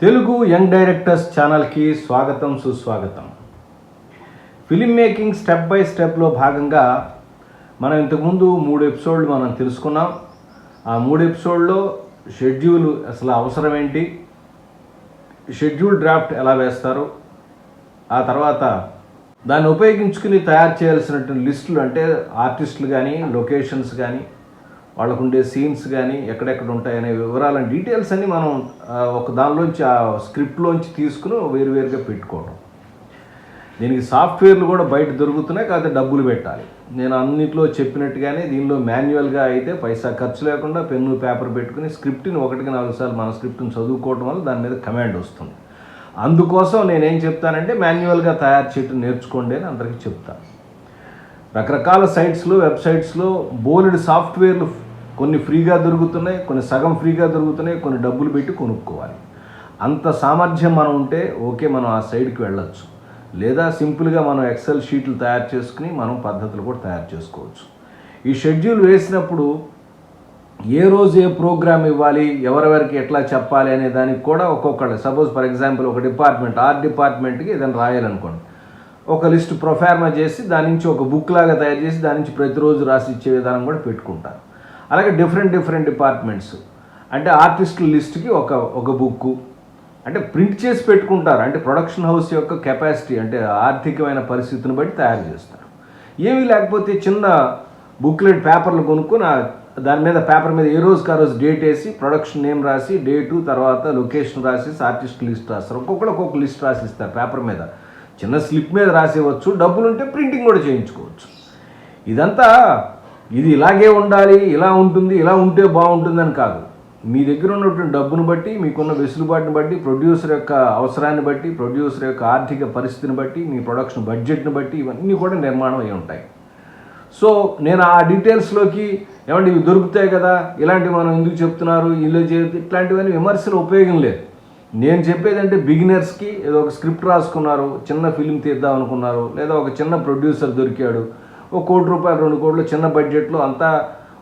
Telugu young directors ఛానల్కి స్వాగతం సుస్వాగతం. ఫిలిం మేకింగ్ స్టెప్ బై స్టెప్లో భాగంగా మనం ఇంతకుముందు 3 ఎపిసోడ్లు మనం తెలుసుకున్నాం. ఆ 3 ఎపిసోడ్లో షెడ్యూల్ అసలు అవసరం ఏంటి, షెడ్యూల్ డ్రాఫ్ట్ ఎలా వేస్తారు, ఆ తర్వాత దాన్ని ఉపయోగించుకుని తయారు చేయాల్సినటువంటి లిస్టులు, అంటే ఆర్టిస్టులు కానీ లొకేషన్స్ కానీ వాళ్ళకు ఉండే సీన్స్ కానీ ఎక్కడెక్కడ ఉంటాయనే వివరాలని డీటెయిల్స్ అన్నీ మనం ఒక దానిలోంచి ఆ స్క్రిప్ట్లోంచి తీసుకుని వేరువేరుగా పెట్టుకోవడం. దీనికి సాఫ్ట్వేర్లు కూడా బయట దొరుకుతున్నాయి, కాకపోతే డబ్బులు పెట్టాలి. నేను అన్నింటిలో చెప్పినట్టుగానే దీనిలో మాన్యువల్గా అయితే పైసా ఖర్చు లేకుండా పెన్ను పేపర్ పెట్టుకుని స్క్రిప్ట్ని 1-4 సార్లు మన స్క్రిప్ట్ని చదువుకోవడం వల్ల దాని మీద కమాండ్ వస్తుంది. అందుకోసం నేనేం చెప్తానంటే మాన్యువల్గా తయారు చేయటం నేర్చుకోండి అని అందరికీ చెప్తాను. రకరకాల సైట్స్లో వెబ్సైట్స్లో బోలెడు సాఫ్ట్వేర్లు కొన్ని ఫ్రీగా దొరుకుతున్నాయి, కొన్ని సగం ఫ్రీగా దొరుకుతున్నాయి, కొన్ని డబ్బులు పెట్టి కొనుక్కోవాలి. అంత సామర్థ్యం మనం ఉంటే ఓకే, మనం ఆ సైడ్కి వెళ్ళొచ్చు. లేదా సింపుల్గా మనం ఎక్సెల్ షీట్లు తయారు చేసుకుని మనం పద్ధతులు కూడా తయారు చేసుకోవచ్చు. ఈ షెడ్యూల్ వేసినప్పుడు ఏ రోజు ఏ ప్రోగ్రామ్ ఇవ్వాలి, ఎవరెవరికి ఎట్లా చెప్పాలి అనే దానికి కూడా ఒక్కొక్కళ్ళు, సపోజ్ ఫర్ ఎగ్జాంపుల్ ఒక డిపార్ట్మెంట్, ఆర్ట్ డిపార్ట్మెంట్కి ఏదైనా రాయాలనుకోండి, ఒక లిస్ట్ ప్రొఫార్మా చేసి దాని నుంచి ఒక బుక్ లాగా తయారు చేసి దాని నుంచి ప్రతిరోజు రాసి ఇచ్చే విధానం కూడా పెట్టుకుంటారు. అలాగే డిఫరెంట్ డిపార్ట్మెంట్స్ అంటే ఆర్టిస్టుల లిస్ట్కి ఒక బుక్కు అంటే ప్రింట్ చేసి పెట్టుకుంటారు. అంటే ప్రొడక్షన్ హౌస్ యొక్క కెపాసిటీ, అంటే ఆర్థికమైన పరిస్థితిని బట్టి తయారు చేస్తారు. ఏమీ లేకపోతే చిన్న బుక్లెట్ పేపర్లు కొనుక్కొని దాని మీద పేపర్ మీద ఏ రోజుకి ఆ రోజు డేట్ వేసి ప్రొడక్షన్ నేమ్ రాసి డేటు తర్వాత లొకేషన్ రాసేసి ఆర్టిస్ట్ లిస్ట్ రాస్తారు. ఒక్కొక్క లిస్ట్ రాసిస్తారు పేపర్ మీద, చిన్న స్లిప్ మీద రాసేవచ్చు. డబ్బులుంటే ప్రింటింగ్ కూడా చేయించుకోవచ్చు. ఇదంతా ఇది ఇలాగే ఉండాలి, ఇలా ఉంటుంది, ఇలా ఉంటే బాగుంటుందని కాదు. మీ దగ్గర ఉన్నటువంటి డబ్బును బట్టి, మీకున్న వెసులుబాటుని బట్టి, ప్రొడ్యూసర్ యొక్క అవసరాన్ని బట్టి, ప్రొడ్యూసర్ యొక్క ఆర్థిక పరిస్థితిని బట్టి, మీ ప్రొడక్షన్ బడ్జెట్ని బట్టి ఇవన్నీ కూడా నిర్మాణం అయి ఉంటాయి. సో నేను ఆ డీటెయిల్స్లోకి ఏమంటే ఇవి దొరుకుతాయి కదా, ఇలాంటివి మనం ఎందుకు చెప్తున్నారు, ఇలా ఇట్లాంటివన్నీ విమర్శలు ఉపయోగం లేదు. నేను చెప్పేది అంటే బిగినర్స్కి ఏదో ఒక స్క్రిప్ట్ రాసుకున్నారు, చిన్న ఫిలిం తీద్దాం అనుకున్నారు, లేదా ఒక చిన్న ప్రొడ్యూసర్ దొరికాడు, ఒక ₹1 కోటి 2 కోట్లు చిన్న బడ్జెట్లో అంతా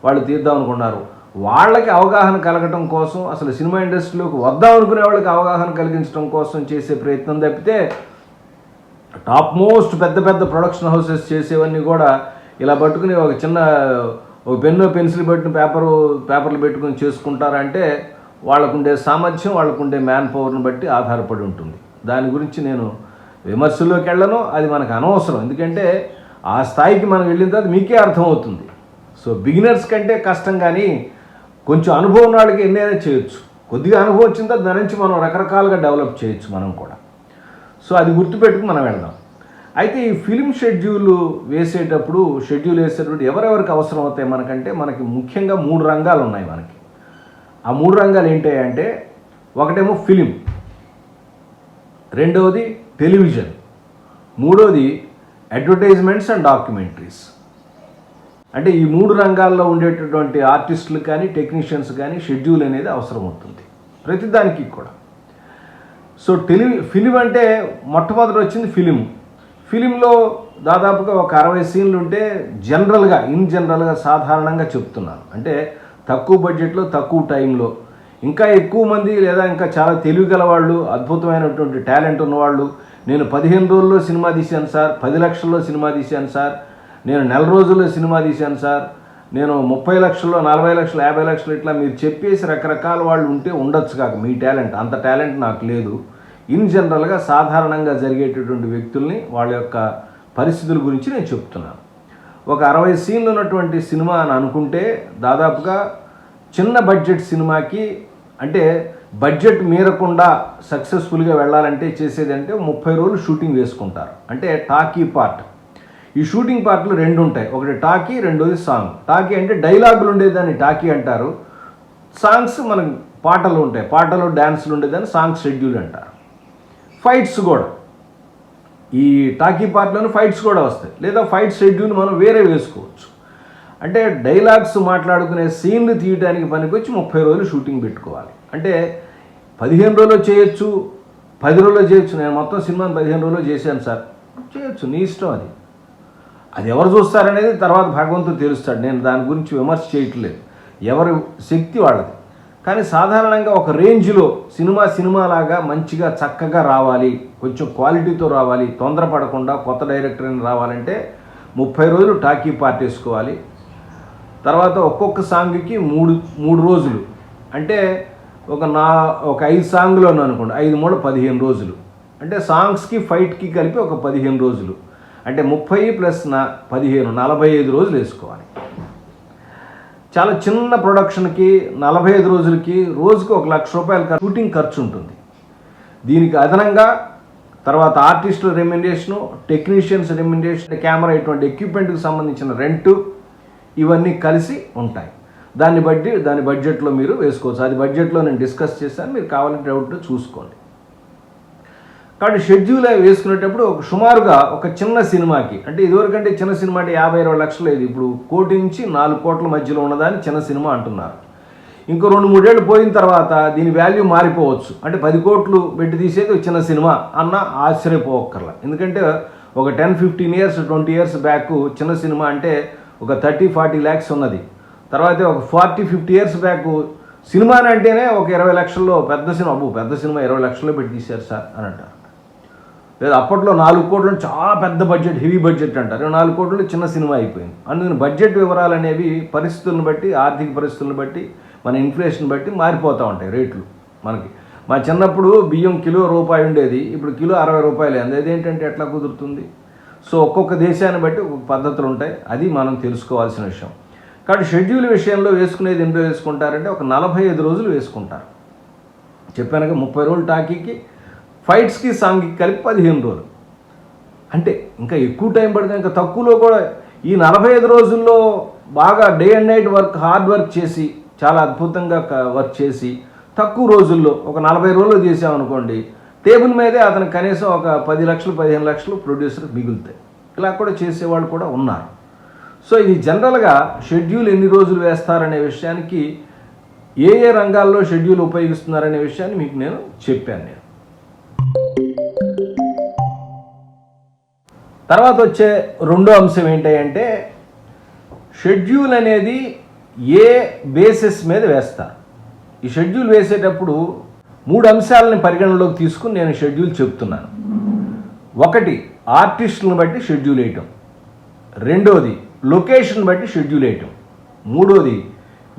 వాళ్ళు తీద్దాం అనుకున్నారు. వాళ్ళకి అవగాహన కలగటం కోసం, అసలు సినిమా ఇండస్ట్రీలోకి వద్దాం అనుకునే వాళ్ళకి అవగాహన కలిగించడం కోసం చేసే ప్రయత్నం తప్పితే టాప్ మోస్ట్ పెద్ద ప్రొడక్షన్ హౌసెస్ చేసేవన్నీ కూడా ఇలా పట్టుకుని ఒక చిన్న పెన్ను పెన్సిల్ పెట్టిన పేపర్లు పెట్టుకుని చేసుకుంటారంటే వాళ్ళకుండే సామర్థ్యం, వాళ్ళకుండే మ్యాన్ పవర్ని బట్టి ఆధారపడి ఉంటుంది. దాని గురించి నేను విమర్శల్లోకి వెళ్ళను, అది మనకు అనవసరం. ఎందుకంటే ఆ స్థాయికి మనం వెళ్ళిన తర్వాత మీకే అర్థమవుతుంది. సో బిగినర్స్ కంటే కష్టం, కానీ కొంచెం అనుభవం వాళ్ళకి ఎన్నైనా చేయొచ్చు. కొద్దిగా అనుభవం వచ్చిన తర్వాత దాని నుంచి మనం రకరకాలుగా డెవలప్ చేయొచ్చు మనం కూడా. సో అది గుర్తుపెట్టుకుని మనం వెళ్దాం. అయితే ఈ ఫిలిం షెడ్యూల్ వేసేటప్పుడు ఎవరెవరికి అవసరం అవుతాయి మనకంటే, మనకి ముఖ్యంగా 3 రంగాలు ఉన్నాయి మనకి. ఆ 3 రంగాలు ఏంటంటే, ఒకటేమో ఫిలిం, రెండవది టెలివిజన్, మూడవది అడ్వర్టైజ్మెంట్స్ అండ్ డాక్యుమెంటరీస్. అంటే ఈ 3 రంగాల్లో ఉండేటటువంటి ఆర్టిస్టులు కానీ టెక్నీషియన్స్ కానీ షెడ్యూల్ అనేది అవసరం అవుతుంది ప్రతిదానికి కూడా. సో ఫిలిం అంటే మొట్టమొదటి వచ్చింది ఫిలింలో దాదాపుగా ఒక 60 సీన్లు ఉంటే జనరల్గా సాధారణంగా చెప్తున్నాను. అంటే తక్కువ బడ్జెట్లో తక్కువ టైంలో ఇంకా ఎక్కువ మంది లేదా ఇంకా చాలా తెలివి గల వాళ్ళు, అద్భుతమైనటువంటి టాలెంట్ ఉన్నవాళ్ళు, నేను 15 రోజుల్లో సినిమా తీశాను సార్, 10 లక్షల్లో సినిమా తీశాను సార్, నేను 1 రోజుల్లో సినిమా తీశాను సార్, నేను 30 లక్షల్లో 40 లక్షలు 50 లక్షలు ఇట్లా మీరు చెప్పేసి రకరకాల వాళ్ళు ఉంటే ఉండొచ్చు కాక మీ టాలెంట్, అంత టాలెంట్ నాకు లేదు. ఇన్ జనరల్గా సాధారణంగా జరిగేటటువంటి వ్యక్తుల్ని వాళ్ళ యొక్క పరిస్థితుల గురించి నేను చెప్తున్నాను. ఒక 60 సీన్లు ఉన్నటువంటి సినిమా అని అనుకుంటే దాదాపుగా చిన్న బడ్జెట్ సినిమాకి, అంటే బడ్జెట్ మీరకుండా సక్సెస్ఫుల్గా వెళ్ళాలంటే చేసేదంటే 30 రోజులు షూటింగ్ వేసుకుంటారు. అంటే టాకీ పార్ట్, ఈ షూటింగ్ పార్ట్లు 2 ఉంటాయి. ఒకటి టాకీ, రెండోది సాంగ్. టాకీ అంటే డైలాగులు ఉండేదాన్ని టాకీ అంటారు. సాంగ్స్ మనకు పాటలు ఉంటాయి, పాటలు డ్యాన్సులు ఉండేదాన్ని సాంగ్ షెడ్యూల్ అంటారు. ఫైట్స్ కూడా ఈ టాకీ పార్ట్లోనే ఫైట్స్ కూడా వస్తాయి, లేదా ఫైట్ షెడ్యూల్ మనం వేరే వేసుకోవచ్చు. అంటే డైలాగ్స్ మాట్లాడుకునే సీన్లు తీయడానికి పనికొచ్చి 30 రోజులు షూటింగ్ పెట్టుకోవాలి. అంటే 15 రోజుల్లో చేయొచ్చు, 10 రోజుల్లో చేయొచ్చు. నేను మొత్తం సినిమాని 15 రోజుల్లో చేశాను సార్, చేయొచ్చు, నీ ఇష్టం. అది ఎవరు చూస్తారనేది తర్వాత భగవంతుడు తెలుస్తాడు. నేను దాని గురించి విమర్శ చేయట్లేదు, ఎవరి శక్తి వాళ్ళది. కానీ సాధారణంగా ఒక రేంజ్లో సినిమాలాగా మంచిగా చక్కగా రావాలి, కొంచెం క్వాలిటీతో రావాలి, తొందరపడకుండా కొత్త డైరెక్టర్ని రావాలంటే 30 రోజులు టాకీ పార్ట్ వేసుకోవాలి. తర్వాత ఒక్కొక్క సాంగ్కి మూడు రోజులు, అంటే ఒక 5 సాంగ్లోనే అనుకోండి, 5 మూడు 15 రోజులు, అంటే సాంగ్స్కి ఫైట్కి కలిపి ఒక 15 రోజులు, అంటే 30 ప్లస్ 15 45 రోజులు వేసుకోవాలి. చాలా చిన్న ప్రొడక్షన్కి 45 రోజులకి రోజుకి ₹1,00,000 షూటింగ్ ఖర్చు ఉంటుంది. దీనికి అదనంగా తర్వాత ఆర్టిస్టుల రెమ్యునరేషను, టెక్నీషియన్స్ రెమ్యునరేషన్, కెమెరా ఇటువంటి ఎక్విప్మెంట్కి సంబంధించిన రెంటు ఇవన్నీ కలిసి ఉంటాయి. దాని బడ్జెట్లో మీరు వేసుకోవచ్చు. అది బడ్జెట్లో నేను డిస్కస్ చేశాను, మీరు కావాలంటే డౌట్ చూసుకోండి. కాబట్టి షెడ్యూల్ వేసుకునేటప్పుడు సుమారుగా ఒక చిన్న సినిమాకి, అంటే ఇదివరకంటే చిన్న సినిమా అంటే 50-20 లక్షలు లేదు, ఇప్పుడు 1 కోటి నుంచి 4 కోట్ల మధ్యలో ఉన్నదాన్ని చిన్న సినిమా అంటున్నారు. ఇంకో 2-3 ఏళ్ళు పోయిన తర్వాత దీని వాల్యూ మారిపోవచ్చు, అంటే 10 కోట్లు పెట్టి తీసేది ఒక చిన్న సినిమా అన్న ఆశ్చర్యపోవక్కర్లా. ఎందుకంటే ఒక 10-15 ఇయర్స్ 20 ఇయర్స్ బ్యాక్ చిన్న సినిమా అంటే ఒక 30-40 lakhs ఉన్నది. తర్వాత ఒక 40-50 ఇయర్స్ బ్యాక్ సినిమాని అంటేనే ఒక 20 లక్షల్లో పెద్ద సినిమా 20 లక్షల్లో పెట్టి తీశారు సార్ అని అంటారు. లేదా అప్పట్లో 4 కోట్లు చాలా పెద్ద బడ్జెట్, హెవీ బడ్జెట్ అంటారు, 4 కోట్లు చిన్న సినిమా అయిపోయింది. అందుకని బడ్జెట్ వివరాలు అనేవి పరిస్థితులను బట్టి, ఆర్థిక పరిస్థితులను బట్టి, మన ఇన్ఫ్లేషన్ బట్టి మారిపోతూ ఉంటాయి రేట్లు. మనకి మా చిన్నప్పుడు బియ్యం కిలో ₹1 ఉండేది, ఇప్పుడు కిలో ₹60 అయింది. అదేంటంటే ఎట్లా కుదురుతుంది? సో ఒక్కొక్క దేశాన్ని బట్టి ఒక్కొక్క పద్ధతులు ఉంటాయి, అది మనం తెలుసుకోవాల్సిన విషయం. కాబట్టి షెడ్యూల్ విషయంలో వేసుకునేది ఎన్ని రోజులు వేసుకుంటారంటే ఒక 45 రోజులు వేసుకుంటారు. చెప్పానుగా 30 రోజులు టాకీకి, ఫైట్స్కి సాంగ్కి కలిపి 15 రోజులు. అంటే ఇంకా ఎక్కువ టైం పడుతుంది. ఇంకా తక్కువలో కూడా ఈ 45 రోజుల్లో బాగా day and night hard work చేసి, చాలా అద్భుతంగా వర్క్ చేసి, తక్కువ రోజుల్లో ఒక 40 రోజులు చేసామనుకోండి, టేబుల్ మీదే అతను కనీసం ఒక 10 లక్షలు 15 లక్షలు ప్రొడ్యూసర్కి మిగులుతాయి. ఇలా కూడా చేసేవాళ్ళు కూడా ఉన్నారు. సో ఇది జనరల్గా షెడ్యూల్ ఎన్ని రోజులు వేస్తారనే విషయానికి, ఏ రంగాల్లో షెడ్యూల్ ఉపయోగిస్తున్నారనే విషయాన్ని మీకు నేను చెప్పాను. తర్వాత వచ్చే రెండో అంశం ఏంటంటే షెడ్యూల్ అనేది ఏ బేసిస్ మీద వేస్తారు. ఈ షెడ్యూల్ వేసేటప్పుడు 3 అంశాలని పరిగణనలోకి తీసుకుని నేను షెడ్యూల్ చెప్తున్నాను. 1 ఆర్టిస్టులను బట్టి షెడ్యూల్ వేయటం, 2 లొకేషన్ బట్టి షెడ్యూల్ వేయటం, 3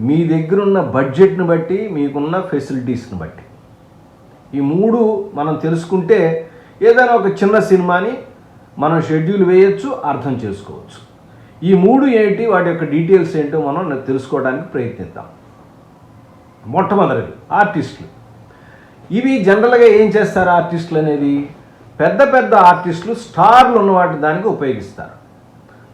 మీ దగ్గర ఉన్న బడ్జెట్ని బట్టి, మీకున్న ఫెసిలిటీస్ని బట్టి. ఈ 3 మనం తెలుసుకుంటే ఏదైనా ఒక చిన్న సినిమాని మనం షెడ్యూల్ వేయచ్చు, అర్థం చేసుకోవచ్చు. ఈ 3 ఏంటి, వాటి యొక్క డీటెయిల్స్ ఏంటో మనం తెలుసుకోవడానికి ప్రయత్నిద్దాం. మొట్టమొదటిది ఆర్టిస్టులు. ఇవి జనరల్గా ఏం చేస్తారు ఆర్టిస్టులు అనేది, పెద్ద ఆర్టిస్టులు స్టార్లు ఉన్నవాటి దానికి ఉపయోగిస్తారు.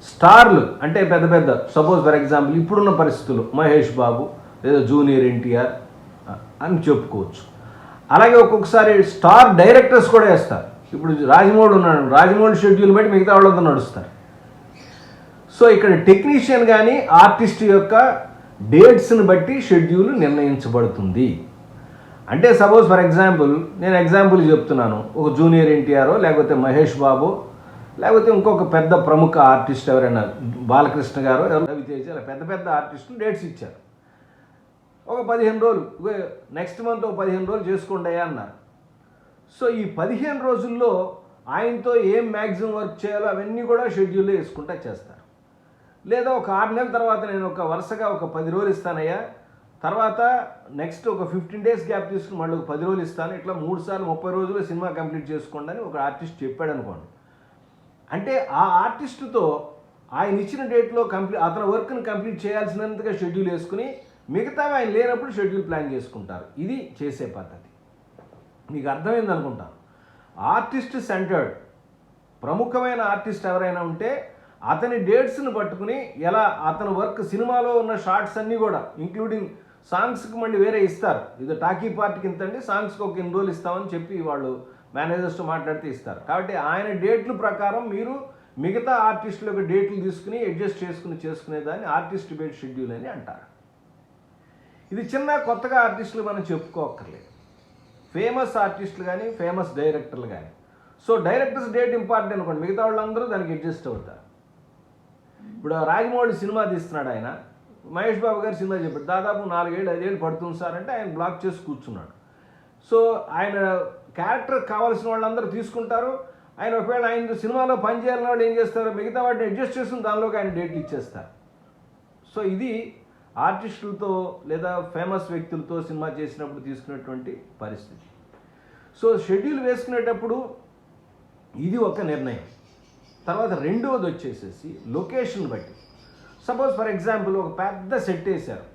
స్టార్లు అంటే పెద్ద సపోజ్ ఫర్ ఎగ్జాంపుల్ ఇప్పుడున్న పరిస్థితులు మహేష్ బాబు లేదా జూనియర్ ఎన్టీఆర్ అని చెప్పుకోవచ్చు. అలాగే ఒక్కొక్కసారి స్టార్ డైరెక్టర్స్ కూడా వేస్తారు. ఇప్పుడు రాజమౌళి ఉన్నాడు, రాజమౌళి షెడ్యూల్ బట్టి మిగతా వాళ్ళంతా నడుస్తారు. సో ఇక్కడ టెక్నీషియన్ కానీ ఆర్టిస్ట్ యొక్క డేట్స్ని బట్టి షెడ్యూల్ నిర్ణయించబడుతుంది. అంటే సపోజ్ ఫర్ ఎగ్జాంపుల్ నేను ఎగ్జాంపుల్ చెప్తున్నాను, ఒక జూనియర్ ఎన్టీఆర్ లేకపోతే మహేష్ బాబు లేకపోతే ఇంకొక పెద్ద ప్రముఖ ఆర్టిస్ట్ ఎవరైనా బాలకృష్ణ గారు, రవితేజ, పెద్ద ఆర్టిస్టులు డేట్స్ ఇచ్చారు. ఒక 15 రోజులు, నెక్స్ట్ మంత్ ఒక 15 రోజులు చేసుకోండి అన్నారు. సో ఈ 15 రోజుల్లో ఆయనతో ఏం మ్యాక్సిమం వర్క్ చేయాలో అవన్నీ కూడా షెడ్యూల్లో వేసుకుంటా చేస్తారు. లేదా ఒక 6 నెలల తర్వాత నేను వరుసగా ఒక 10 రోజులు ఇస్తానయ్యా, తర్వాత నెక్స్ట్ ఒక 15 days గ్యాప్ తీసుకుని మళ్ళీ ఒక 10 రోజులు ఇస్తాను, ఇట్లా 3 సార్లు 30 రోజులు సినిమా కంప్లీట్ చేసుకోండి అని ఒక ఆర్టిస్ట్ చెప్పాడు అనుకోండి. అంటే ఆ ఆర్టిస్టుతో ఆయన ఇచ్చిన డేట్లో అతని వర్క్ని కంప్లీట్ చేయాల్సినంతగా షెడ్యూల్ వేసుకుని మిగతావి ఆయన లేనప్పుడు షెడ్యూల్ ప్లాన్ చేసుకుంటారు. ఇది చేసే పద్ధతి. మీకు అర్థమైంది అనుకుంటాను. ఆర్టిస్ట్ సెంటర్డ్ ప్రముఖమైన ఆర్టిస్ట్ ఎవరైనా ఉంటే అతని డేట్స్ని పట్టుకుని ఎలా అతని వర్క్, సినిమాలో ఉన్న షార్ట్స్ అన్నీ కూడా ఇంక్లూడింగ్ సాంగ్స్కి మళ్ళీ వేరే ఇస్తారు. ఇది టాకీ పార్ట్కి ఇంతండి, సాంగ్స్కి ఒక 8 రోజులు ఇస్తామని చెప్పి వాళ్ళు మేనేజర్స్తో మాట్లాడితే ఇస్తారు. కాబట్టి ఆయన డేట్ల ప్రకారం మీరు మిగతా ఆర్టిస్టుల యొక్క డేట్లు తీసుకుని అడ్జస్ట్ చేసుకునేదాన్ని ఆర్టిస్ట్ బేస్డ్ షెడ్యూల్ అని అంటారు. ఇది చిన్న కొత్తగా ఆర్టిస్టులు మనం చెప్పుకోక్కర్లేదు. ఫేమస్ ఆర్టిస్టులు కానీ ఫేమస్ డైరెక్టర్లు కానీ. సో డైరెక్టర్స్ డేట్ ఇంపార్టెంట్ అనుకోండి, మిగతా వాళ్ళందరూ దానికి అడ్జస్ట్ అవుతారు. ఇప్పుడు రాజమౌళి సినిమా తీస్తున్నాడు, ఆయన మహేష్ బాబు గారు సినిమా చెప్పాడు, దాదాపు 4-5 ఏళ్ళు పడుతుంది సార్ అంటే ఆయన బ్లాక్ చేసి కూర్చున్నాడు. సో ఆయన క్యారెక్టర్ కావాల్సిన వాళ్ళందరూ తీసుకుంటారు. ఆయన ఒకవేళ ఆయన సినిమాలో పనిచేయాలని వాళ్ళు ఏం చేస్తారు, మిగతా వాటిని అడ్జస్ట్ చేసుకుని దానిలోకి ఆయన డేట్లు ఇచ్చేస్తారు. సో ఇది ఆర్టిస్టులతో లేదా ఫేమస్ వ్యక్తులతో సినిమా చేసినప్పుడు తీసుకునేటువంటి పరిస్థితి. సో షెడ్యూల్ వేసుకునేటప్పుడు ఇది ఒక నిర్ణయం. తర్వాత రెండవది వచ్చేసేసి లొకేషన్ బట్టి. సపోజ్ ఫర్ ఎగ్జాంపుల్ ఒక పెద్ద సెట్ వేశారు,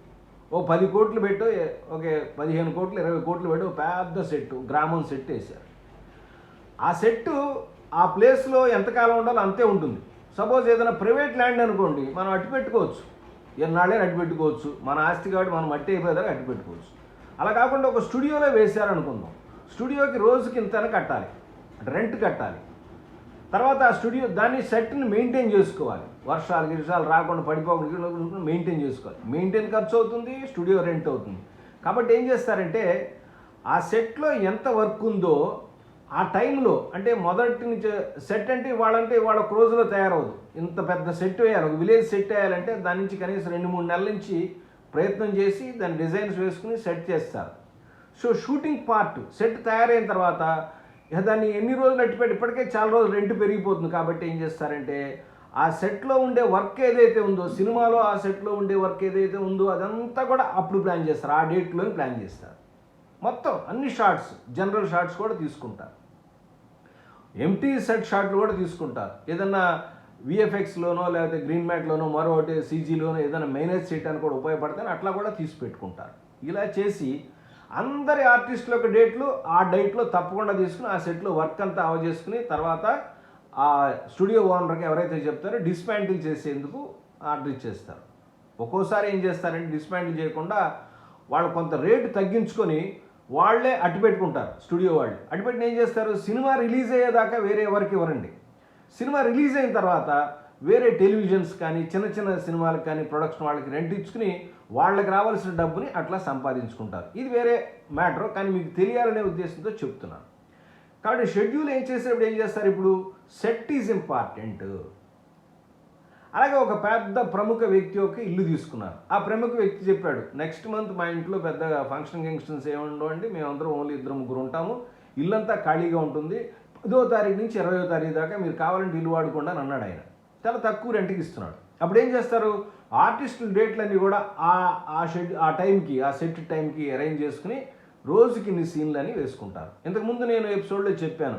ఓ 10 కోట్లు పెట్టో, ఒక 15 కోట్లు 20 కోట్లు పెట్టి ఒక పెద్ద సెట్, గ్రామం సెట్ వేశారు. ఆ సెట్టు ఆ ప్లేస్లో ఎంతకాలం ఉండాలో అంతే ఉంటుంది. సపోజ్ ఏదైనా ప్రైవేట్ ల్యాండ్ అనుకోండి, మనం అట్టు పెట్టుకోవచ్చు, ఎన్నాళ్ళే అట్టు పెట్టుకోవచ్చు, మన ఆస్తి కాబట్టి మనం మట్టి అయిపోయేదాకా అట్టు పెట్టుకోవచ్చు. అలా కాకుండా ఒక స్టూడియోలో వేశారనుకుందాం, స్టూడియోకి రోజుకి ఇంతని కట్టాలి, రెంట్ కట్టాలి. తర్వాత ఆ స్టూడియో దాన్ని సెట్ని మెయింటైన్ చేసుకోవాలి, వర్షాలు రాకుండా పడిపోకుండా మెయింటైన్ చేసుకోవాలి. మెయింటైన్ ఖర్చు అవుతుంది, స్టూడియో రెంట్ అవుతుంది. కాబట్టి ఏం చేస్తారంటే ఆ సెట్లో ఎంత వర్క్ ఉందో ఆ టైంలో, అంటే మొదటి నుంచి సెట్ అంటే వాళ్ళ ఒక రోజులో తయారవదు. ఇంత పెద్ద సెట్ వేయాలి, ఒక విలేజ్ సెట్ వేయాలంటే దాని నుంచి కనీసం 2-3 నెలల నుంచి ప్రయత్నం చేసి దాని డిజైన్స్ వేసుకుని సెట్ చేస్తారు. సో షూటింగ్ పార్ట్ సెట్ తయారైన తర్వాత దాన్ని ఎన్ని రోజులు అట్టిపెట్టి, ఇప్పటికే చాలా రోజులు రెంట్ పెరిగిపోతుంది. కాబట్టి ఏం చేస్తారంటే ఆ సెట్లో ఉండే వర్క్ ఏదైతే ఉందో, సినిమాలో ఆ సెట్లో ఉండే వర్క్ ఏదైతే ఉందో అదంతా కూడా అప్పుడు ప్లాన్ చేస్తారు, ఆ డేట్లోనే ప్లాన్ చేస్తారు. మొత్తం అన్ని షార్ట్స్, జనరల్ షార్ట్స్ కూడా తీసుకుంటారు, ఎంటీ సెట్ షాట్లు కూడా తీసుకుంటారు. ఏదన్నా విఎఫ్ఎక్స్లోనో లేకపోతే గ్రీన్ మ్యాట్లోనో మరొకటి సీజీలోనో ఏదైనా మేనేజ్ చేయడానికి కూడా ఉపయోగపడతాయని అట్లా కూడా తీసి పెట్టుకుంటారు. ఇలా చేసి అందరి ఆర్టిస్టుల యొక్క డేట్లు ఆ డేట్లో తప్పకుండా తీసుకుని ఆ సెట్లో వర్క్ అంతా అవజేసుకుని తర్వాత ఆ స్టూడియో ఓనర్కి ఎవరైతే చెప్తారో డిస్మాంటిల్ చేసేందుకు ఆర్డర్ ఇచ్చేస్తారు. ఒక్కోసారి ఏం చేస్తారంటే డిస్మాంటిల్ చేయకుండా వాళ్ళు కొంత రేటు తగ్గించుకొని వాళ్ళే అట్టు పెట్టుకుంటారు. స్టూడియో వాళ్ళు అట్టుపెట్టిన ఏం చేస్తారు, సినిమా రిలీజ్ అయ్యేదాకా వేరే ఎవరికి ఇవ్వరండి. సినిమా రిలీజ్ అయిన తర్వాత వేరే టెలివిజన్స్ కానీ చిన్న చిన్న సినిమాలకు కానీ ప్రొడక్షన్ వాళ్ళకి రెంట్ ఇచ్చుకుని వాళ్ళకి రావాల్సిన డబ్బుని అట్లా సంపాదించుకుంటారు. ఇది వేరే మ్యాటర్, కానీ మీకు తెలియాలనే ఉద్దేశంతో చెప్తున్నాను. కాబట్టి షెడ్యూల్ ఏం చేసేటప్పుడు ఏం చేస్తారు, ఇప్పుడు సెట్ ఈజ్ ఇంపార్టెంట్. అలాగే ఒక పెద్ద ప్రముఖ వ్యక్తి యొక్క ఇల్లు తీసుకున్నారు. ఆ ప్రముఖ వ్యక్తి చెప్పాడు, నెక్స్ట్ మంత్ మా ఇంట్లో పెద్దగా ఫంక్షన్స్ ఏముండవండి, మేమందరం ఓన్లీ 2-3 ఉంటాము, ఇల్లంతా ఖాళీగా ఉంటుంది, 10వ తారీఖు నుంచి 20వ తారీఖు దాకా మీరు కావాలంటే ఇల్లు వాడుకోండి అని అన్నాడు ఆయన. చాలా తక్కువ రెంట్కి ఇస్తున్నాడు. అప్పుడు ఏం చేస్తారు, ఆర్టిస్టుల డేట్లన్నీ కూడా ఆ టైంకి, ఆ సెట్ టైంకి అరేంజ్ చేసుకుని రోజుకి ఇన్ని సీన్లు అని వేసుకుంటారు. ఇంతకుముందు నేను ఎపిసోడ్లో చెప్పాను,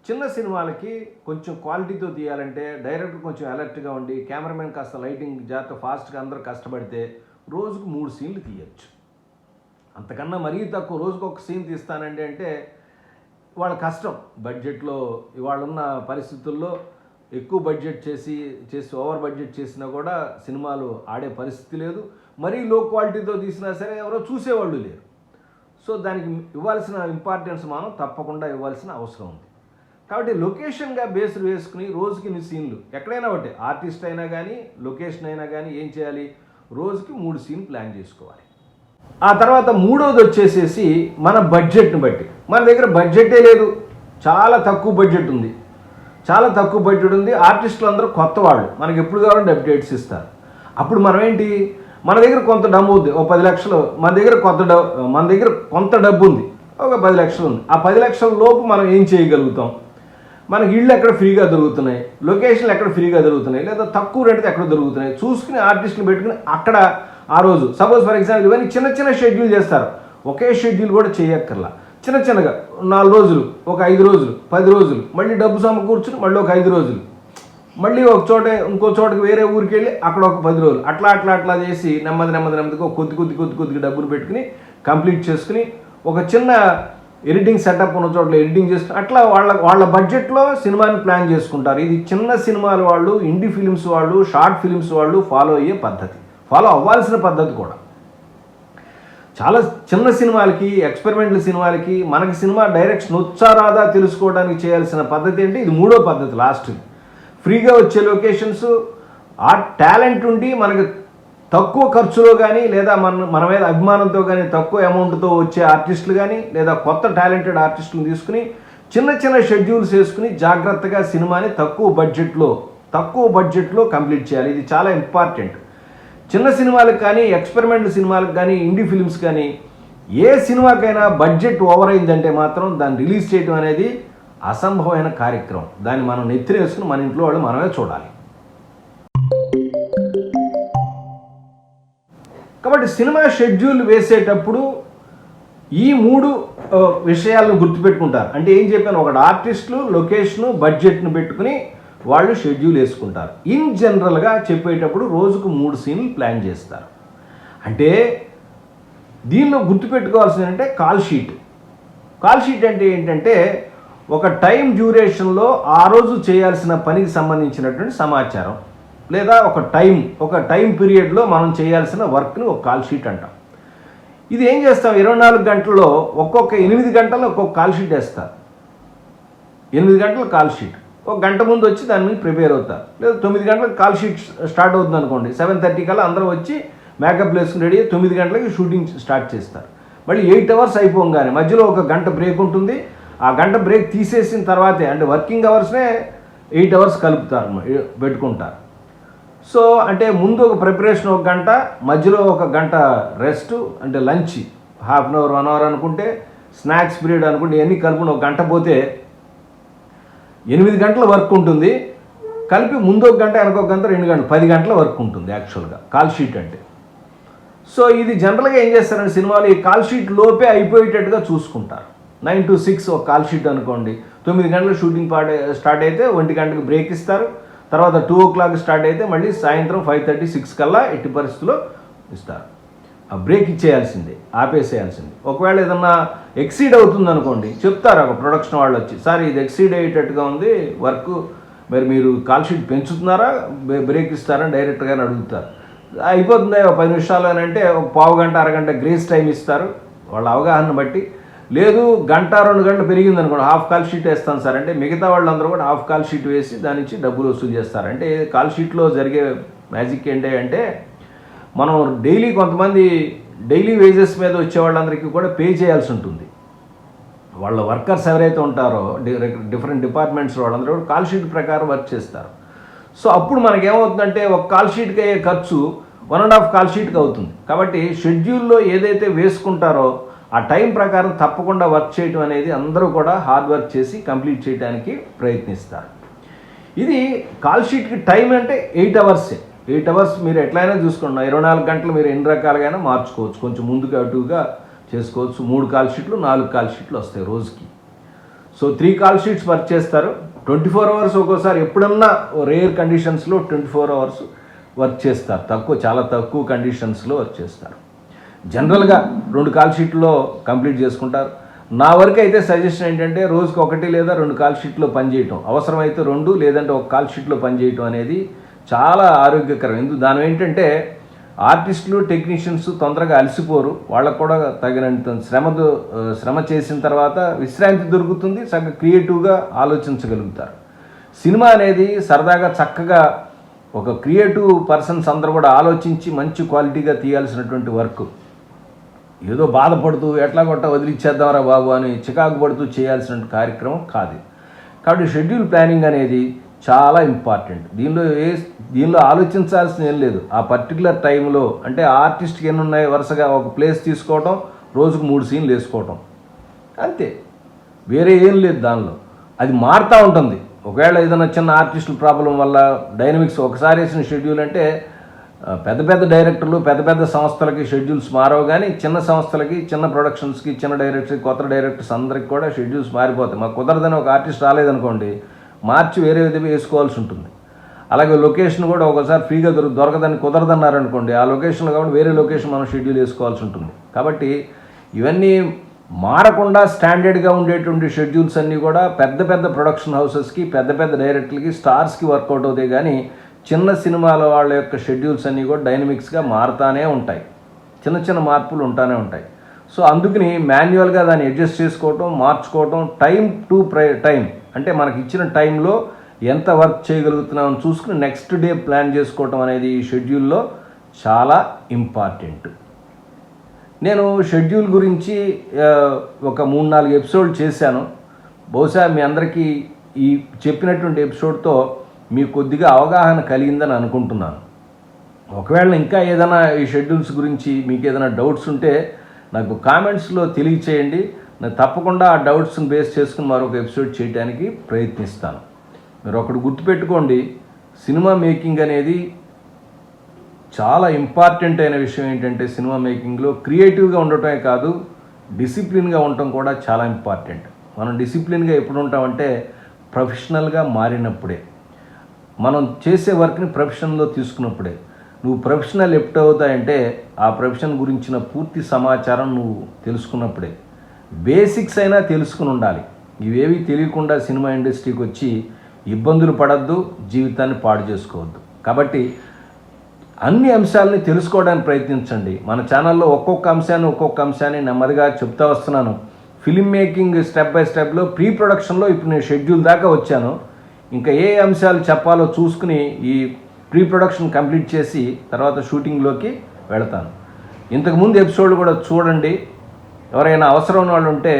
చిన్న సినిమాలకి కొంచెం క్వాలిటీతో తీయాలంటే డైరెక్టర్ కొంచెం అలర్ట్గా ఉండి కెమెరామెన్ కాస్త లైటింగ్ జాగ్రత్త ఫాస్ట్గా అందరూ కష్టపడితే రోజుకు 3 సీన్లు తీయచ్చు. అంతకన్నా మరీ తక్కువ రోజుకు ఒక సీన్ తీస్తానండి అంటే వాళ్ళ కష్టం. బడ్జెట్లో ఇవాళ ఉన్న పరిస్థితుల్లో ఎక్కువ బడ్జెట్ చేసి ఓవర్ బడ్జెట్ చేసినా కూడా సినిమాలు ఆడే పరిస్థితి లేదు. మరీ లో క్వాలిటీతో తీసినా సరే ఎవరో చూసేవాళ్ళు లేరు. సో దానికి ఇవ్వాల్సిన ఇంపార్టెన్స్ మనం తప్పకుండా ఇవ్వాల్సిన అవసరం ఉంది. కాబట్టి లొకేషన్గా బేస్డ్ వేసుకుని రోజుకి ఇన్ని సీన్లు, ఎక్కడైనా ఒకటి ఆర్టిస్ట్ అయినా కానీ లొకేషన్ అయినా కానీ ఏం చేయాలి, రోజుకి 3 సీన్లు ప్లాన్ చేసుకోవాలి. ఆ తర్వాత మూడోది వచ్చేసేసి మన బడ్జెట్ని బట్టి. మన దగ్గర బడ్జెటే లేదు, చాలా తక్కువ బడ్జెట్ ఉంది, ఆర్టిస్టులు అందరూ కొత్త వాళ్ళు, మనకి ఎప్పుడు కావాలంటే అప్డేట్స్ ఇస్తారు. అప్పుడు మనం ఏంటి, మన దగ్గర కొంత డబ్బు ఉంది, ఒక 10 లక్షలు మన దగ్గర కొంత డబ్బు ఉంది, ఒక 10 లక్షలు ఉంది. ఆ 10 లక్షల లోపు మనం ఏం చేయగలుగుతాం, మనకి ఇళ్ళు ఎక్కడ ఫ్రీగా దొరుకుతున్నాయి, లొకేషన్లు ఎక్కడ ఫ్రీగా దొరుకుతున్నాయి, లేదా తక్కువ రేటుతో ఎక్కడ దొరుకుతున్నాయి చూసుకుని ఆర్టిస్టులు పెట్టుకుని అక్కడ ఆ రోజు సపోజ్ ఫర్ ఎగ్జాంపుల్ ఇవన్నీ చిన్న షెడ్యూల్ చేస్తారు. ఒకే షెడ్యూల్ కూడా చేయక్కర్లా, చిన్నగా 4 రోజులు, ఒక 5 రోజులు, 10 రోజులు, మళ్ళీ డబ్బు సమకూర్చుని మళ్ళీ ఒక 5 రోజులు, మళ్ళీ ఒక చోట ఇంకో చోటకి వేరే ఊరికి వెళ్ళి అక్కడ ఒక 10 రోజులు, అట్లా చేసి నెమ్మదిగా కొద్ది డబ్బులు పెట్టుకుని కంప్లీట్ చేసుకుని ఒక చిన్న ఎడిటింగ్ సెటప్ ఉన్న చోట్ల ఎడిటింగ్ చేసుకుని అట్లా వాళ్ళ బడ్జెట్లో సినిమాని ప్లాన్ చేసుకుంటారు. ఇది చిన్న సినిమాల వాళ్ళు, ఇండీ ఫిలిమ్స్ వాళ్ళు, షార్ట్ ఫిలిమ్స్ వాళ్ళు ఫాలో అవ్వాల్సిన పద్ధతి కూడా. చాలా చిన్న సినిమాలకి, ఎక్స్పెరిమెంటల్ సినిమాలకి మనకి సినిమా డైరెక్షన్ వచ్చారాదా తెలుసుకోవడానికి చేయాల్సిన పద్ధతి అంటే ఇది 3వ పద్ధతి. లాస్ట్ ఫ్రీగా వచ్చే లొకేషన్స్, ఆ టాలెంట్ ఉండి మనకి తక్కువ ఖర్చులో కానీ లేదా మన మీద అభిమానంతో కానీ తక్కువ అమౌంట్తో వచ్చే ఆర్టిస్టులు కానీ లేదా కొత్త టాలెంటెడ్ ఆర్టిస్టులను తీసుకుని చిన్న షెడ్యూల్స్ వేసుకుని జాగ్రత్తగా సినిమాని తక్కువ బడ్జెట్లో కంప్లీట్ చేయాలి. ఇది చాలా ఇంపార్టెంట్. చిన్న సినిమాలకు కానీ, ఎక్స్పెరిమెంటల్ సినిమాలకు కానీ, ఇండీ ఫిల్మ్స్ కానీ ఏ సినిమాకైనా బడ్జెట్ ఓవర్ అయిందంటే మాత్రం దాన్ని రిలీజ్ చేయడం అనేది అసంభవమైన కార్యక్రమం. దాన్ని మనం నెత్తిరేసుకుని మన ఇంట్లో వాళ్ళు మనమే చూడాలి. కాబట్టి సినిమా షెడ్యూల్ వేసేటప్పుడు ఈ 3 విషయాలను గుర్తుపెట్టుకుంటారు. అంటే ఏం చెప్పాను, ఒకటి ఆర్టిస్టులు, లొకేషను, బడ్జెట్ను పెట్టుకుని వాళ్ళు షెడ్యూల్ వేసుకుంటారు. ఇన్ జనరల్గా చెప్పేటప్పుడు రోజుకు 3 సీన్లు ప్లాన్ చేస్తారు. అంటే దీనిలో గుర్తుపెట్టుకోవాల్సింది అంటే కాల్ షీట్. కాల్ షీట్ అంటే ఏంటంటే ఒక టైం డ్యూరేషన్లో ఆ రోజు చేయాల్సిన పనికి సంబంధించినటువంటి సమాచారం, లేదా ఒక టైం పీరియడ్లో మనం చేయాల్సిన వర్క్ని ఒక కాల్ షీట్ అంటాం. ఇది ఏం చేస్తాం, 24 గంటల్లో ఒక్కొక్క 8 గంటల్లో ఒక్కొక్క కాల్ షీట్ వేస్తారు. 8 గంటల కాల్ షీట్, ఒక గంట ముందు వచ్చి దాని మీద ప్రిపేర్ అవుతారు. లేదా 9 గంటలకు కాల్ షీట్ స్టార్ట్ అవుతుంది అనుకోండి, 7:30 కల్లా అందరూ వచ్చి మేకప్ వేసుకుని రెడీ 9 గంటలకి షూటింగ్ స్టార్ట్ చేస్తారు. మళ్ళీ 8 అవర్స్ అయిపోగానే మధ్యలో ఒక గంట బ్రేక్ ఉంటుంది. ఆ గంట బ్రేక్ తీసేసిన తర్వాతే, అంటే వర్కింగ్ అవర్స్నే 8 అవర్స్ కలుపుతారు, పెట్టుకుంటారు. సో అంటే ముందు ఒక ప్రిపరేషన్ 1 గంట, మధ్యలో 1 గంట రెస్ట్, అంటే lunch half an hour 1 hour అనుకుంటే, స్నాక్స్ పీరియడ్ అనుకుంటే, ఇవన్నీ కలుపుకుని 1 గంట పోతే 8 గంటల వర్క్ ఉంటుంది. కలిపి ముందు 1 గంట, వెనక 1 గంట, 2 గంటలు, 10 గంటల వర్క్ ఉంటుంది యాక్చువల్గా కాల్ షీట్ అంటే. సో ఇది జనరల్గా ఏం చేస్తారంటే సినిమాలు ఈ కాల్ షీట్ లోపే అయిపోయేటట్టుగా చూసుకుంటారు. 9 to 6 ఒక కాల్ షీట్ అనుకోండి, 9 గంటలకు షూటింగ్ స్టార్ట్ అయితే 1 గంటకు బ్రేక్ ఇస్తారు. తర్వాత 2 o'clock స్టార్ట్ అయితే మళ్ళీ సాయంత్రం 5:30, 6 కల్లా ఎట్టి పరిస్థితుల్లో ఇస్తారు. ఆ బ్రేక్ ఇచ్చేయాల్సిందే, ఆపేసేయాల్సిందే. ఒకవేళ ఏదన్నా ఎక్సీడ్ అవుతుంది అనుకోండి, చెప్తారు ఒక ప్రొడక్షన్ వాళ్ళు వచ్చి, సార్ ఇది ఎక్సీడ్ అయ్యేటట్టుగా ఉంది వర్క్, మరి మీరు కాల్ షీట్ పెంచుతున్నారా, బ్రేక్ ఇస్తారని డైరెక్ట్గా అడుగుతారు. అయిపోతుంది 10 నిమిషాలు అని అంటే ఒక పావు గంట, అరగంట గ్రేస్ టైం ఇస్తారు వాళ్ళ అవగాహన బట్టి. లేదు గంట 2 గంటలు పెరిగింది అనుకోండి, హాఫ్ కాల్ షీట్ వేస్తాను సార్ అంటే మిగతా వాళ్ళందరూ కూడా హాఫ్ కాల్ షీట్ వేసి దాని నుంచి డబ్బులు వసూలు చేస్తారు. అంటే కాల్ షీట్లో జరిగే మ్యాజిక్ ఏంటి అంటే, మనం కొంతమంది డైలీ వేజెస్ మీద వచ్చే వాళ్ళందరికీ కూడా పే చేయాల్సి ఉంటుంది. వాళ్ళ వర్కర్స్ ఎవరైతే ఉంటారో డిఫరెంట్ డిపార్ట్మెంట్స్ వాళ్ళందరూ కూడా కాల్ షీట్ ప్రకారం వర్క్ చేస్తారు. సో అప్పుడు మనకేమవుతుందంటే ఒక కాల్ షీట్కి అయ్యే ఖర్చు 1.5 కాల్ షీట్కి అవుతుంది. కాబట్టి షెడ్యూల్లో ఏదైతే వేసుకుంటారో ఆ టైం ప్రకారం తప్పకుండా వర్క్ చేయడం అనేది అందరూ కూడా హార్డ్ వర్క్ చేసి కంప్లీట్ చేయడానికి ప్రయత్నిస్తారు. ఇది కాల్ షీట్కి టైం అంటే 8 అవర్సే. 8 అవర్స్ మీరు ఎట్లయినా చూసుకోండి, 24 గంటలు మీరు ఎన్ని రకాలుగా మార్చుకోవచ్చు, కొంచెం ముందుగా అటుగా చేసుకోవచ్చు. 3 కాల్ షీట్లు, 4 కాల్ షీట్లు వస్తాయి రోజుకి. సో 3 కాల్ షీట్స్ వర్క్ చేస్తారు. 24 అవర్స్ ఒక్కోసారి ఎప్పుడన్నా రేర్ కండిషన్స్లో 24 అవర్స్ వర్క్ చేస్తారు. చాలా తక్కువ కండిషన్స్లో వర్క్ చేస్తారు. జనరల్గా 2 కాల్ షీట్లో కంప్లీట్ చేసుకుంటారు. నా వరకు అయితే సజెషన్ ఏంటంటే రోజుకి 1 లేదా 2 కాల్ షీట్లో పనిచేయటం, అవసరమైతే 2 లేదంటే 1 కాల్ షీట్లో పనిచేయటం అనేది చాలా ఆరోగ్యకరం. దాని ఏంటంటే ఆర్టిస్టులు, టెక్నీషియన్స్ తొందరగా అలసిపోరు, వాళ్ళకు కూడా తగినంత శ్రమ చేసిన తర్వాత విశ్రాంతి దొరుకుతుంది, చక్కగా క్రియేటివ్గా ఆలోచించగలుగుతారు. సినిమా అనేది సరదాగా చక్కగా ఒక క్రియేటివ్ పర్సన్స్ అందరూ కూడా ఆలోచించి మంచి క్వాలిటీగా తీయాల్సినటువంటి వర్క్. ఏదో బాధపడుతూ ఎట్లా కొట్ట వదిలిచ్చేద్దామరా బాబు అని చికాకు పడుతూ చేయాల్సిన కార్యక్రమం కాదు. కాబట్టి షెడ్యూల్ ప్లానింగ్ అనేది చాలా ఇంపార్టెంట్. దీనిలో ఆలోచించాల్సిన ఏం లేదు. ఆ పర్టికులర్ టైంలో అంటే ఆర్టిస్ట్కి ఎన్ని ఉన్నాయి వరుసగా ఒక ప్లేస్ తీసుకోవటం, రోజుకు 3 సీన్లు వేసుకోవటం, అంతే, వేరే ఏం లేదు దానిలో. అది మారుతూ ఉంటుంది. ఒకవేళ ఏదైనా చిన్న ఆర్టిస్టుల ప్రాబ్లం వల్ల డైనమిక్స్ ఒకసారి వేసిన షెడ్యూల్ అంటే పెద్ద డైరెక్టర్లు, పెద్ద సంస్థలకి షెడ్యూల్స్ మారవు, కానీ చిన్న సంస్థలకి, చిన్న ప్రొడక్షన్స్కి, చిన్న డైరెక్టర్స్కి, కొత్త డైరెక్టర్స్ అందరికి కూడా షెడ్యూల్స్ మారిపోతాయి. మాకు కుదరదని ఒక ఆర్టిస్ట్ రాలేదనుకోండి, మార్చి వేరే విధంగా వేసుకోవాల్సి ఉంటుంది. అలాగే లొకేషన్ కూడా ఒకసారి ఫ్రీగా దొరకదని కుదరదన్నారనుకోండి, ఆ లొకేషన్లో కాబట్టి వేరే లొకేషన్ మనం షెడ్యూల్ వేసుకోవాల్సి ఉంటుంది. కాబట్టి ఇవన్నీ మారకుండా స్టాండర్డ్గా ఉండేటువంటి షెడ్యూల్స్ అన్నీ కూడా పెద్ద ప్రొడక్షన్ హౌసెస్కి, పెద్ద డైరెక్టర్లకి, స్టార్స్కి వర్కౌట్ అవుతాయి. కానీ చిన్న సినిమాల వాళ్ళ యొక్క షెడ్యూల్స్ అన్నీ కూడా డైనమిక్స్గా మారుతూనే ఉంటాయి, చిన్న మార్పులు ఉంటానే ఉంటాయి. సో అందుకని మాన్యువల్గా దాన్ని అడ్జస్ట్ చేసుకోవటం, మార్చుకోవటం, టైం అంటే మనకి ఇచ్చిన టైంలో ఎంత వర్క్ చేయగలుగుతున్నామని చూసుకుని నెక్స్ట్ డే ప్లాన్ చేసుకోవటం అనేది ఈ షెడ్యూల్లో చాలా ఇంపార్టెంట్. నేను షెడ్యూల్ గురించి ఒక 3-4 ఎపిసోడ్ చేశాను. బహుశా మీ అందరికీ ఈ చెప్పినటువంటి ఎపిసోడ్తో మీకు కొద్దిగా అవగాహన కలిగిందని అనుకుంటున్నాను. ఒకవేళ ఇంకా ఏదైనా ఈ షెడ్యూల్స్ గురించి మీకు ఏదైనా డౌట్స్ ఉంటే నాకు కామెంట్స్లో తెలియచేయండి. నేను తప్పకుండా ఆ డౌట్స్ని బేస్ చేసుకుని మరొక ఎపిసోడ్ చేయడానికి ప్రయత్నిస్తాను. మీరు ఒకటి గుర్తుపెట్టుకోండి, సినిమా మేకింగ్ అనేది చాలా ఇంపార్టెంట్ అయిన విషయం. ఏంటంటే సినిమా మేకింగ్లో క్రియేటివ్గా ఉండటమే కాదు, డిసిప్లిన్గా ఉండటం కూడా చాలా ఇంపార్టెంట్. మనం డిసిప్లిన్గా ఎప్పుడు ఉంటామంటే ప్రొఫెషనల్గా మారినప్పుడే, మనం చేసే వర్క్ని ప్రొఫెషన్లో తీసుకున్నప్పుడే. నువ్వు ప్రొఫెషనల్ ఎప్పుడు అవుతాయంటే ఆ ప్రొఫెషన్ గురించిన పూర్తి సమాచారం నువ్వు తెలుసుకున్నప్పుడే. బేసిక్స్ అయినా తెలుసుకుని ఉండాలి. ఇవేవి తెలియకుండా సినిమా ఇండస్ట్రీకి వచ్చి ఇబ్బందులు పడద్దు, జీవితాన్ని పాడు చేసుకోవద్దు. కాబట్టి అన్ని అంశాలని తెలుసుకోవడానికి ప్రయత్నించండి. మన ఛానల్లో ఒక్కొక్క అంశాన్ని నెమ్మదిగా చెప్తా వస్తున్నాను. ఫిలిం మేకింగ్ స్టెప్ బై స్టెప్లో ప్రీ ప్రొడక్షన్లో ఇప్పుడు నేను షెడ్యూల్ దాకా వచ్చాను. ఇంకా ఏ అంశాలు చెప్పాలో చూసుకుని ఈ ప్రీ ప్రొడక్షన్ కంప్లీట్ చేసి తర్వాత షూటింగ్లోకి వెళతాను. ఇంతకుముందు ఎపిసోడ్ కూడా చూడండి. ఎవరైనా అవసరం ఉన్న వాళ్ళు ఉంటే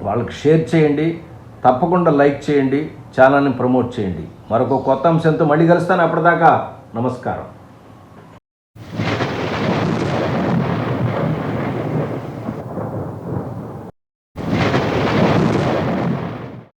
వాళ్ళకి షేర్ చేయండి, తప్పకుండా లైక్ చేయండి, ఛానల్ని ప్రమోట్ చేయండి. మరొక కొత్త అంశంతో మళ్ళీ కలుస్తాను. అప్పటిదాకా నమస్కారం.